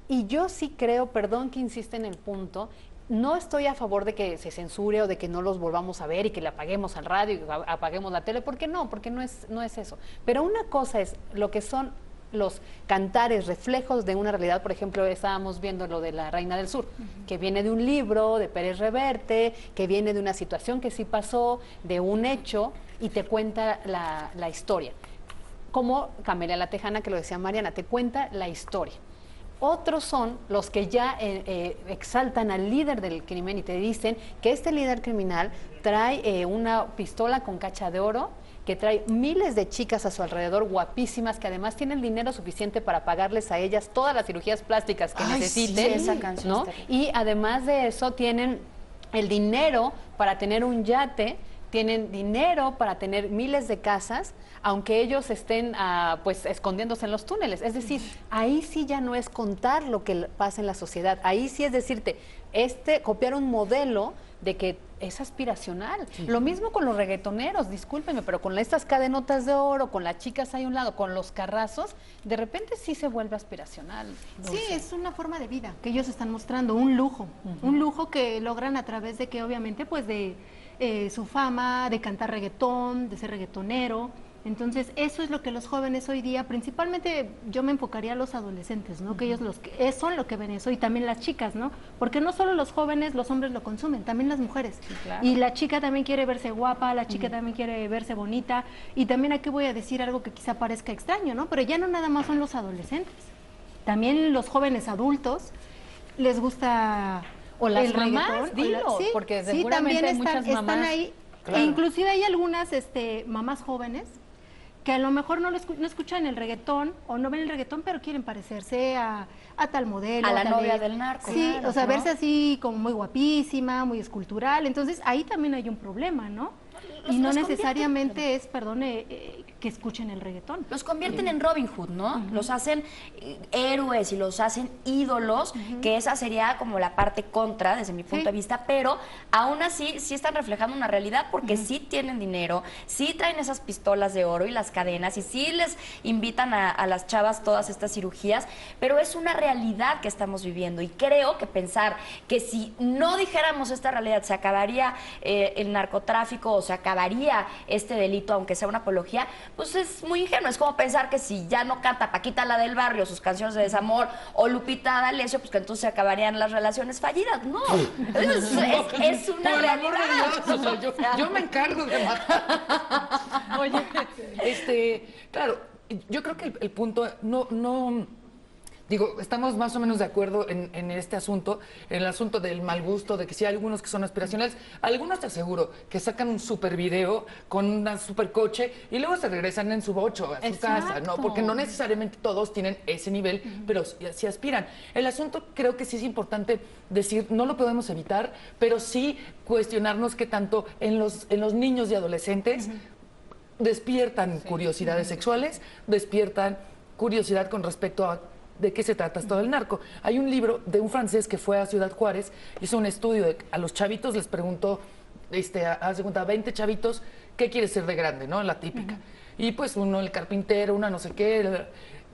Y yo sí creo, perdón que insiste en el punto, no estoy a favor de que se censure o de que no los volvamos a ver y que le apaguemos al radio y apaguemos la tele, porque no es eso. Pero una cosa es lo que son los cantares, reflejos de una realidad. Por ejemplo, estábamos viendo lo de La Reina del Sur, que viene de un libro de Pérez Reverte, que viene de una situación que sí pasó, de un hecho, y te cuenta la historia. Como Camelia la Tejana, que lo decía Mariana, te cuenta la historia. Otros son los que ya exaltan al líder del crimen y te dicen que este líder criminal trae una pistola con cacha de oro, que trae miles de chicas a su alrededor guapísimas, que además tienen dinero suficiente para pagarles a ellas todas las cirugías plásticas que necesiten, sí, esa canción, ¿no? Y además de eso tienen el dinero para tener un yate, tienen dinero para tener miles de casas, aunque ellos estén pues escondiéndose en los túneles. Es decir, ahí sí ya no es contar lo que pasa en la sociedad, ahí sí es decirte, copiar un modelo de que es aspiracional. Sí. Lo mismo con los reggaetoneros, discúlpenme, pero con estas cadenotas de oro, con las chicas ahí a un lado, con los carrazos, de repente sí se vuelve aspiracional. Sí, es una forma de vida que ellos están mostrando, un lujo que logran a través de que obviamente pues de su fama, de cantar reggaetón, de ser reggaetonero. Entonces, eso es lo que los jóvenes hoy día, principalmente yo me enfocaría a los adolescentes, ¿no? Que ellos son lo que ven eso, y también las chicas, ¿no? Porque no solo los jóvenes, los hombres lo consumen, también las mujeres. Sí, claro. Y la chica también quiere verse guapa, la chica también quiere verse bonita, y también aquí voy a decir algo que quizá parezca extraño, ¿no? Pero ya no nada más son los adolescentes, también los jóvenes adultos les gusta o las el mamás, reggaetón, dilo, sí, porque seguramente también hay muchas mamás. están ahí, claro. E inclusive hay algunas mamás jóvenes que a lo mejor no escuchan el reggaetón o no ven el reggaetón, pero quieren parecerse a tal modelo. A la novia del narco. Sí, claro, o sea, ¿no? verse así como muy guapísima, muy escultural. Entonces, ahí también hay un problema, ¿no? Y no necesariamente es, que escuchen el reggaetón. Los convierten en Robin Hood, ¿no? Los hacen héroes y los hacen ídolos, que esa sería como la parte contra, desde mi punto de vista, pero aún así sí están reflejando una realidad, porque sí tienen dinero, sí traen esas pistolas de oro y las cadenas, y sí les invitan a las chavas todas estas cirugías, pero es una realidad que estamos viviendo, y creo que pensar que si no dijéramos esta realidad se acabaría el narcotráfico o se acabaría este delito, aunque sea una apología, pues es muy ingenuo. Es como pensar que si ya no canta Paquita la del Barrio sus canciones de desamor o Lupita D'Alessio, pues que entonces se acabarían las relaciones fallidas. No, es una realidad. Yo me encargo de matar. Oye, claro, yo creo que el punto digo, estamos más o menos de acuerdo en este asunto, en el asunto del mal gusto, de que sí hay algunos que son aspiracionales. Algunos te aseguro que sacan un super video con un super coche y luego se regresan en su bocho a su casa, ¿no? Porque no necesariamente todos tienen ese nivel, pero sí aspiran. El asunto creo que sí es importante decir, no lo podemos evitar, pero sí cuestionarnos qué tanto en los niños y adolescentes despiertan curiosidades sexuales, despiertan curiosidad con respecto a de qué se trata todo el narco. Hay un libro de un francés que fue a Ciudad Juárez, hizo un estudio a los chavitos, les preguntó, a 20 chavitos, ¿qué quieres ser de grande? ¿No? La típica. Y pues uno el carpintero, una no sé qué,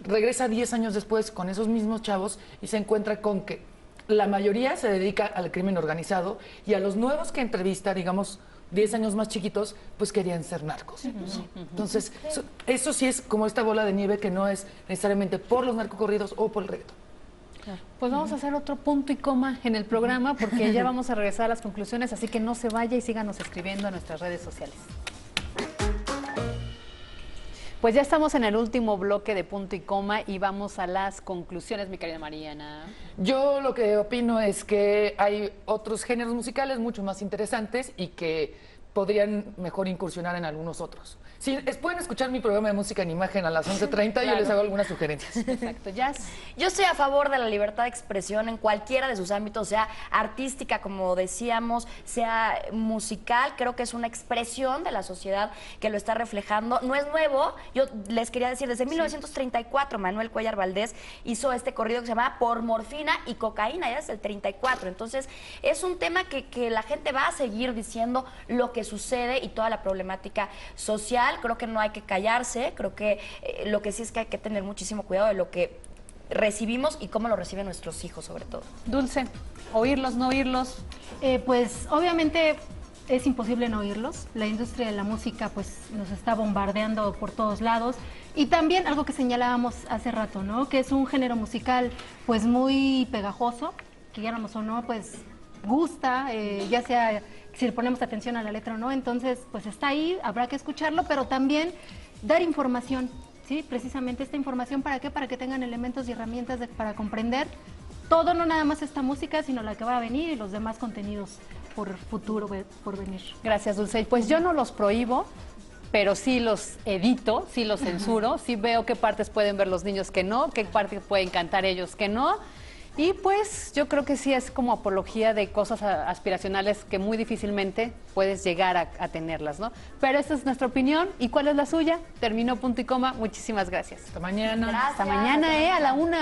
regresa 10 años después con esos mismos chavos y se encuentra con que la mayoría se dedica al crimen organizado, y a los nuevos que entrevista, digamos, 10 años más chiquitos, pues querían ser narcos. Entonces, eso sí es como esta bola de nieve que no es necesariamente por los narcocorridos o por el reggaetón. Pues vamos a hacer otro punto y coma en el programa, porque ya vamos a regresar a las conclusiones, así que no se vaya y síganos escribiendo a nuestras redes sociales. Pues ya estamos en el último bloque de Punto y Coma y vamos a las conclusiones, mi querida Mariana. Yo lo que opino es que hay otros géneros musicales mucho más interesantes y que podrían mejor incursionar en algunos otros. Sí, pueden escuchar mi programa de música en imagen a las 11:30 y yo les hago algunas sugerencias. Exacto, Jazz. Yo estoy a favor de la libertad de expresión en cualquiera de sus ámbitos, sea artística, como decíamos, sea musical. Creo que es una expresión de la sociedad que lo está reflejando. No es nuevo. Yo les quería decir, desde 1934, Manuel Cuéllar Valdés hizo este corrido que se llama Por morfina y cocaína, ya es el 34. Entonces, es un tema que la gente va a seguir diciendo lo que sucede y toda la problemática social. Creo que no hay que callarse, creo que lo que sí es que hay que tener muchísimo cuidado de lo que recibimos y cómo lo reciben nuestros hijos, sobre todo. Dulce, ¿oírlos, no oírlos? Pues obviamente es imposible no oírlos. La industria de la música pues nos está bombardeando por todos lados. Y también algo que señalábamos hace rato, ¿no? Que es un género musical pues muy pegajoso, que quieramos o no, pues gusta, ya sea si le ponemos atención a la letra o no. Entonces pues está ahí, habrá que escucharlo, pero también dar información, ¿sí? Precisamente esta información, ¿para qué? Para que tengan elementos y herramientas para comprender todo, no nada más esta música, sino la que va a venir y los demás contenidos por futuro, por venir. Gracias, Dulce. Pues yo no los prohíbo, pero sí los edito, sí los censuro, sí veo qué partes pueden ver los niños que no, qué partes pueden cantar ellos que no. Y pues yo creo que sí es como apología de cosas aspiracionales que muy difícilmente puedes llegar a tenerlas, ¿no? Pero esta es nuestra opinión. ¿Y cuál es la suya? Terminó Punto y Coma. Muchísimas gracias. Hasta mañana. Gracias. Hasta mañana, a la 1.